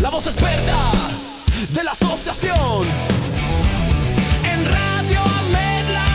la voz experta de la asociación. En Radio AMEDLA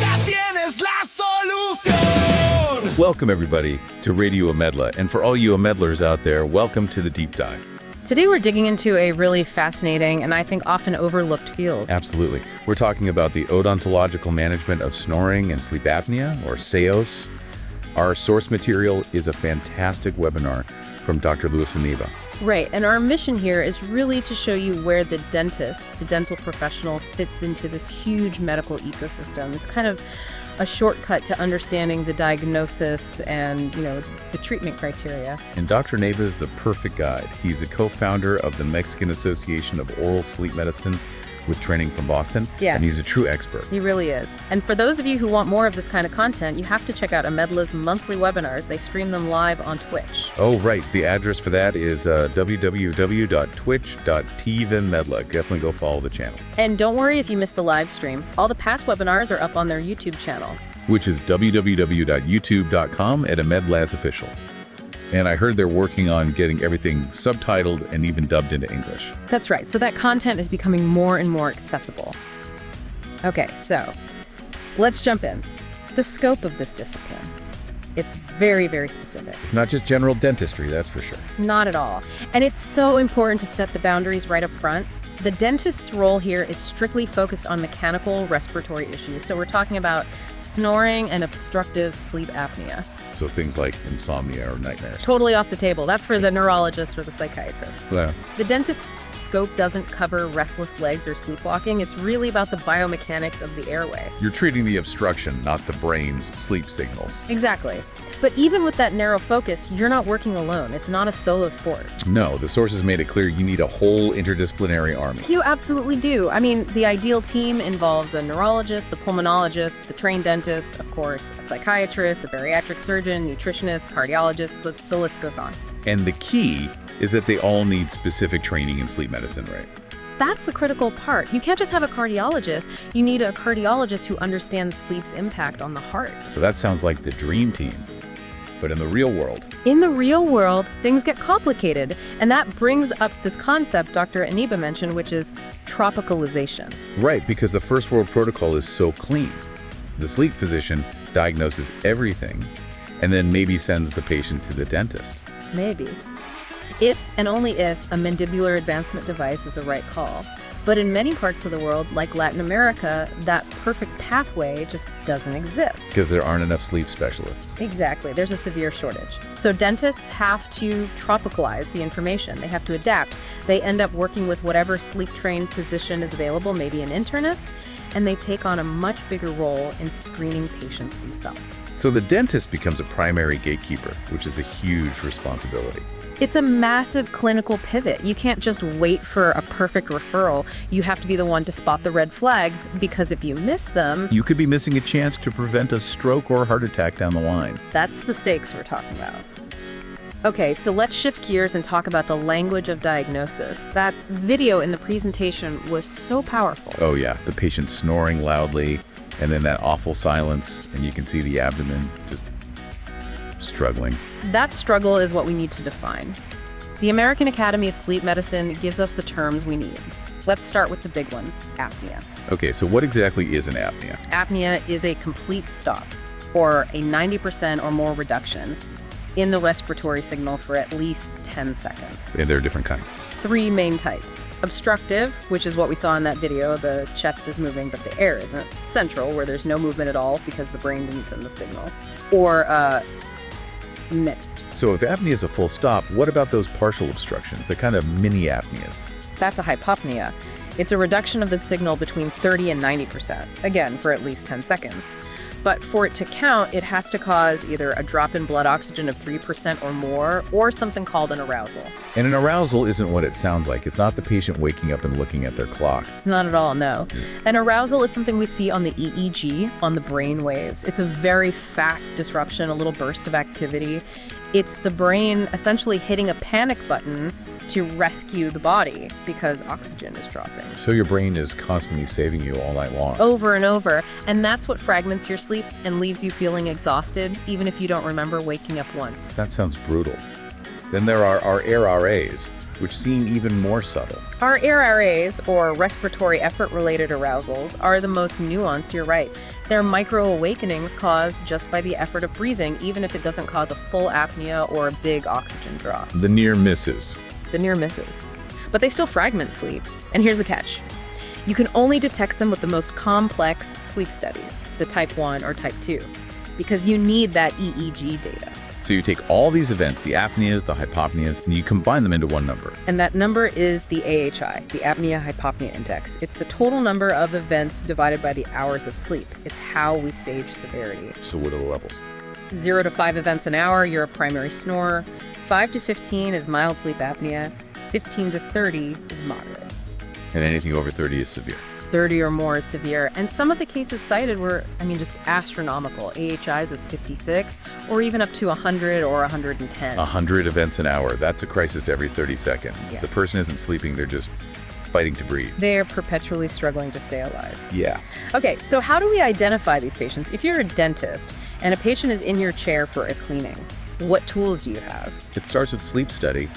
ya tienes la solución. Welcome, everybody, to Radio AMEDLA. And for all you AMEDLers out there, welcome to the Deep Dive. Today we're digging into a really fascinating and I think often overlooked field. Absolutely. We're talking about the odontological management of snoring and sleep apnea, or SEOS. Our source material is a fantastic webinar from Dr. Aneyba. Right, and our mission here is really to show you where the dentist, the dental professional, fits into this huge medical ecosystem. It's kind of a shortcut to understanding the diagnosis and, the treatment criteria. And Dr. Aneyba is the perfect guide. He's a co-founder of the Mexican Association of Oral Sleep Medicine with training from Boston. Yeah. And he's a true expert. He really is. And for those of you who want more of this kind of content, you have to check out AMEDLA's monthly webinars. They stream them live on Twitch. Oh, right. The address for that is www.twitch.tv/medla. Definitely go follow the channel. And don't worry if you missed the live stream. All the past webinars are up on their YouTube channel, which is www.youtube.com/AMEDLAsOfficial. And I heard they're working on getting everything subtitled and even dubbed into English. That's right. So that content is becoming more and more accessible. Okay, so let's jump in. The scope of this discipline. It's very, very specific. It's not just general dentistry, that's for sure. Not at all. And it's so important to set the boundaries right up front. The dentist's role here is strictly focused on mechanical respiratory issues. So we're talking about snoring and obstructive sleep apnea. So things like insomnia or nightmares. Totally off the table. That's for the neurologist or the psychiatrist. Yeah. The dentist's scope doesn't cover restless legs or sleepwalking. It's really about the biomechanics of the airway. You're treating the obstruction, not the brain's sleep signals. Exactly. But even with that narrow focus, you're not working alone. It's not a solo sport. No, the sources made it clear you need a whole interdisciplinary army. You absolutely do. I mean, the ideal team involves a neurologist, a pulmonologist, the trained dentist, of course, a psychiatrist, a bariatric surgeon, nutritionist, cardiologist, the list goes on. And the key is that they all need specific training in sleep medicine, right? That's the critical part. You can't just have a cardiologist. You need a cardiologist who understands sleep's impact on the heart. So that sounds like the dream team. But in the real world? In the real world, things get complicated. And that brings up this concept Dr. Aneyba mentioned, which is tropicalization. Right, because the first world protocol is so clean. The sleep physician diagnoses everything and then maybe sends the patient to the dentist. Maybe. If and only if a mandibular advancement device is the right call. But in many parts of the world, like Latin America, that perfect pathway just doesn't exist. Because there aren't enough sleep specialists. Exactly. There's a severe shortage. So dentists have to tropicalize the information. They have to adapt. They end up working with whatever sleep-trained physician is available, maybe an internist, and they take on a much bigger role in screening patients themselves. So the dentist becomes a primary gatekeeper, which is a huge responsibility. It's a massive clinical pivot. You can't just wait for a perfect referral. You have to be the one to spot the red flags, because if you miss them, you could be missing a chance to prevent a stroke or heart attack down the line. That's the stakes we're talking about. Okay, so let's shift gears and talk about the language of diagnosis. That video in the presentation was so powerful. Oh yeah, the patient snoring loudly, and then that awful silence, and you can see the abdomen just struggling. That struggle is what we need to define. The American Academy of Sleep Medicine gives us the terms we need. Let's start with the big one, apnea. Okay, so what exactly is an apnea? Apnea is a complete stop, or a 90% or more reduction in the respiratory signal for at least 10 seconds. And there are different kinds. 3 main types. Obstructive, which is what we saw in that video, the chest is moving but the air isn't. Central, where there's no movement at all because the brain didn't send the signal. Or mixed. So if apnea is a full stop, what about those partial obstructions, the kind of mini apneas? That's a hypopnea. It's a reduction of the signal between 30 and 90%, again, for at least 10 seconds. But for it to count, it has to cause either a drop in blood oxygen of 3% or more, or something called an arousal. And an arousal isn't what it sounds like. It's not the patient waking up and looking at their clock. Not at all, no. An arousal is something we see on the EEG, on the brain waves. It's a very fast disruption, a little burst of activity. It's the brain essentially hitting a panic button to rescue the body because oxygen is dropping. So your brain is constantly saving you all night long. Over and over. And that's what fragments your sleep and leaves you feeling exhausted, even if you don't remember waking up once. That sounds brutal. Then there are our ARRAs, which seem even more subtle. Our RRAs, or respiratory effort-related arousals, are the most nuanced, you're right. They're micro-awakenings caused just by the effort of breathing, even if it doesn't cause a full apnea or a big oxygen draw. The near misses. The near misses. But they still fragment sleep. And here's the catch. You can only detect them with the most complex sleep studies, the type 1 or type 2, because you need that EEG data. So you take all these events, the apneas, the hypopneas, and you combine them into one number. And that number is the AHI, the Apnea-Hypopnea Index. It's the total number of events divided by the hours of sleep. It's how we stage severity. So what are the levels? 0 to 5 events an hour, you're a primary snorer. 5 to 15 is mild sleep apnea. 15 to 30 is moderate. And anything over 30 is severe. 30 or more is severe. And some of the cases cited were, just astronomical. AHIs of 56, or even up to 100 or 110. 100 events an hour. That's a crisis every 30 seconds. Yeah. The person isn't sleeping, they're just fighting to breathe. They're perpetually struggling to stay alive. Yeah. Okay, so how do we identify these patients? If you're a dentist and a patient is in your chair for a cleaning, what tools do you have? It starts with sleep study,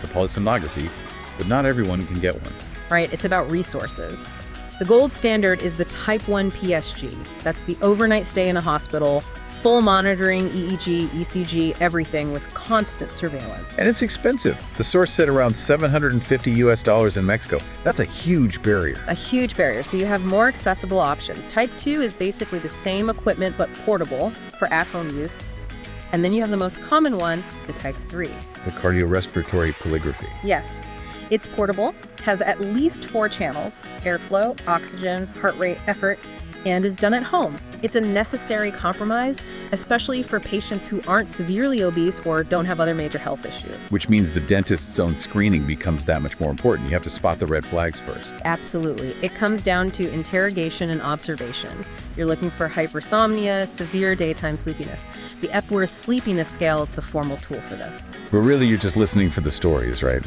the polysomnography, but not everyone can get one. Right, it's about resources. The gold standard is the type 1 PSG. That's the overnight stay in a hospital, full monitoring, EEG, ECG, everything with constant surveillance. And it's expensive. The source said around $750 in Mexico. That's a huge barrier. A huge barrier, so you have more accessible options. Type 2 is basically the same equipment but portable for at-home use. And then you have the most common one, the type 3. The cardiorespiratory polygraphy. Yes, it's portable, has at least 4 channels, airflow, oxygen, heart rate, effort, and is done at home. It's a necessary compromise, especially for patients who aren't severely obese or don't have other major health issues. Which means the dentist's own screening becomes that much more important. You have to spot the red flags first. Absolutely. It comes down to interrogation and observation. You're looking for hypersomnia, severe daytime sleepiness. The Epworth Sleepiness Scale is the formal tool for this. But really, you're just listening for the stories, right?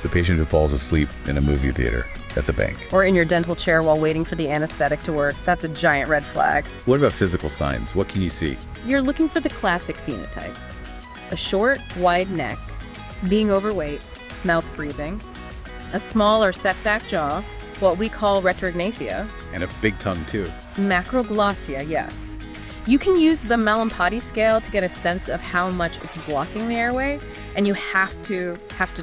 The patient who falls asleep in a movie theater at the bank. Or in your dental chair while waiting for the anesthetic to work. That's a giant red flag. What about physical signs? What can you see? You're looking for the classic phenotype. A short, wide neck, being overweight, mouth breathing, a small or set-back jaw, what we call retrognathia. And a big tongue, too. Macroglossia, yes. You can use the Malampati scale to get a sense of how much it's blocking the airway, and you have to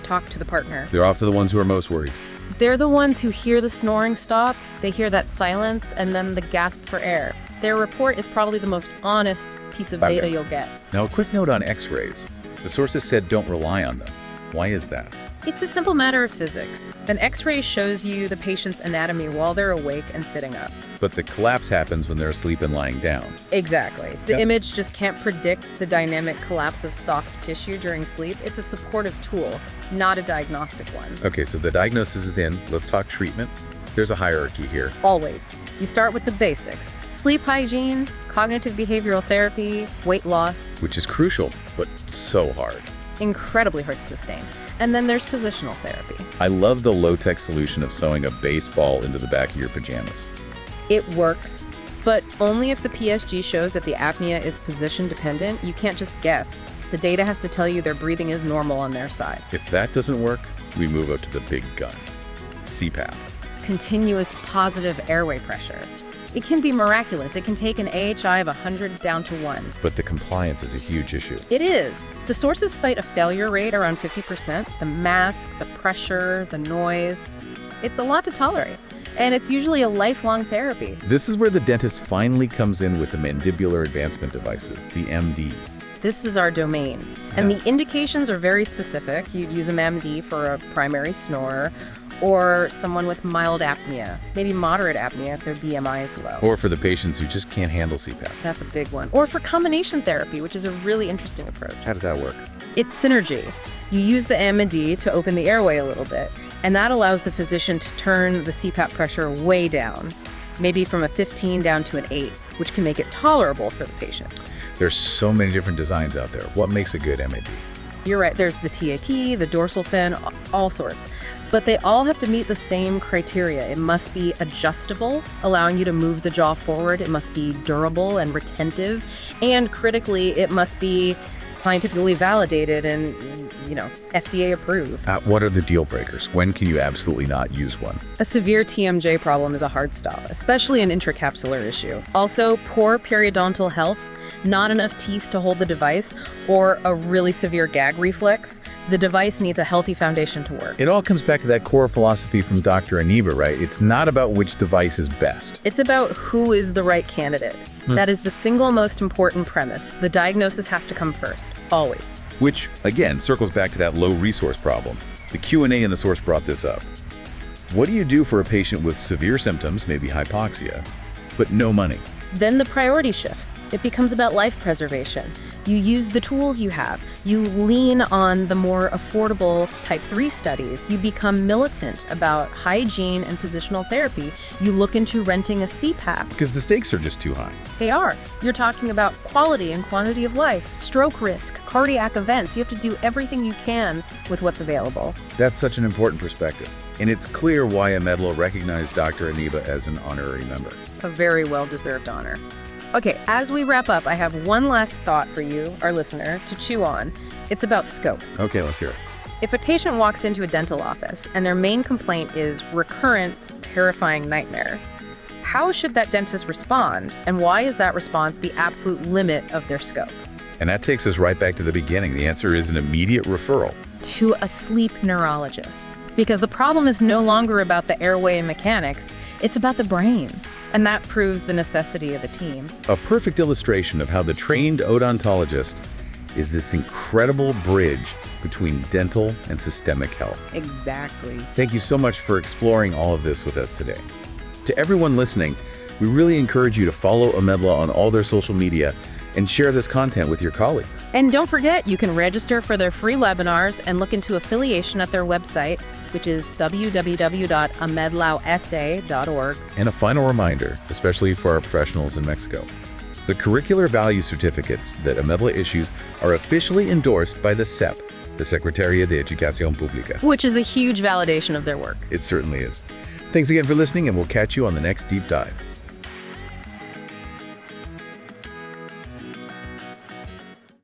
talk to the partner. They're often the ones who are most worried. They're the ones who hear the snoring stop, they hear that silence, and then the gasp for air. Their report is probably the most honest piece of data you'll get. Now, a quick note on x-rays. The sources said don't rely on them. Why is that? It's a simple matter of physics. An X-ray shows you the patient's anatomy while they're awake and sitting up. But the collapse happens when they're asleep and lying down. Exactly. The Yep. image just can't predict the dynamic collapse of soft tissue during sleep. It's a supportive tool, not a diagnostic one. Okay, so the diagnosis is in. Let's talk treatment. There's a hierarchy here. Always. You start with the basics. Sleep hygiene, cognitive behavioral therapy, weight loss. Which is crucial, but so hard. Incredibly hard to sustain. And then there's positional therapy. I love the low-tech solution of sewing a baseball into the back of your pajamas. It works, but only if the PSG shows that the apnea is position dependent. You can't just guess. The data has to tell you their breathing is normal on their side. If that doesn't work, we move up to the big gun. CPAP. Continuous positive airway pressure. It can be miraculous. It can take an AHI of 100 down to 1. But the compliance is a huge issue. It is. The sources cite a failure rate around 50%. The mask, the pressure, the noise. It's a lot to tolerate. And it's usually a lifelong therapy. This is where the dentist finally comes in with the mandibular advancement devices, the MDs. This is our domain. And the indications are very specific. You'd use a MD for a primary snorer, or someone with mild apnea, maybe moderate apnea if their BMI is low. Or for the patients who just can't handle CPAP. That's a big one. Or for combination therapy, which is a really interesting approach. How does that work? It's synergy. You use the AMED to open the airway a little bit, and that allows the physician to turn the CPAP pressure way down, maybe from a 15 down to an 8, which can make it tolerable for the patient. There's so many different designs out there. What makes a good MAD? You're right, there's the TAP, the dorsal fin, all sorts. But they all have to meet the same criteria. It must be adjustable, allowing you to move the jaw forward. It must be durable and retentive. And critically, it must be scientifically validated and, FDA approved. What are the deal breakers? When can you absolutely not use one? A severe TMJ problem is a hard stop, especially an intracapsular issue. Also, poor periodontal health, not enough teeth to hold the device, or a really severe gag reflex. The device needs a healthy foundation to work. It all comes back to that core philosophy from Dr. Aneyba, right? It's not about which device is best. It's about who is the right candidate. That is the single most important premise. The diagnosis has to come first, always. Which, again, circles back to that low resource problem. The Q&A in the source brought this up. What do you do for a patient with severe symptoms, maybe hypoxia, but no money? Then the priority shifts. It becomes about life preservation. You use the tools you have. You lean on the more affordable type 3 studies. You become militant about hygiene and positional therapy. You look into renting a CPAP. Because the stakes are just too high. They are. You're talking about quality and quantity of life, stroke risk, cardiac events. You have to do everything you can with what's available. That's such an important perspective. And it's clear why AMEDLA recognized Dr. Aneyba as an honorary member. A very well-deserved honor. Okay, as we wrap up, I have one last thought for you, our listener, to chew on. It's about scope. Okay, let's hear it. If a patient walks into a dental office and their main complaint is recurrent, terrifying nightmares, how should that dentist respond? And why is that response the absolute limit of their scope? And that takes us right back to the beginning. The answer is an immediate referral. To a sleep neurologist. Because the problem is no longer about the airway mechanics, it's about the brain. And that proves the necessity of the team. A perfect illustration of how the trained odontologist is this incredible bridge between dental and systemic health. Exactly. Thank you so much for exploring all of this with us today. To everyone listening, we really encourage you to follow AMEDLA on all their social media and share this content with your colleagues. And don't forget, you can register for their free webinars and look into affiliation at their website, which is www.amedlausa.org. And a final reminder, especially for our professionals in Mexico. The curricular value certificates that AMEDLA issues are officially endorsed by the SEP, the Secretaría de Educación Pública. Which is a huge validation of their work. It certainly is. Thanks again for listening, and we'll catch you on the next Deep Dive.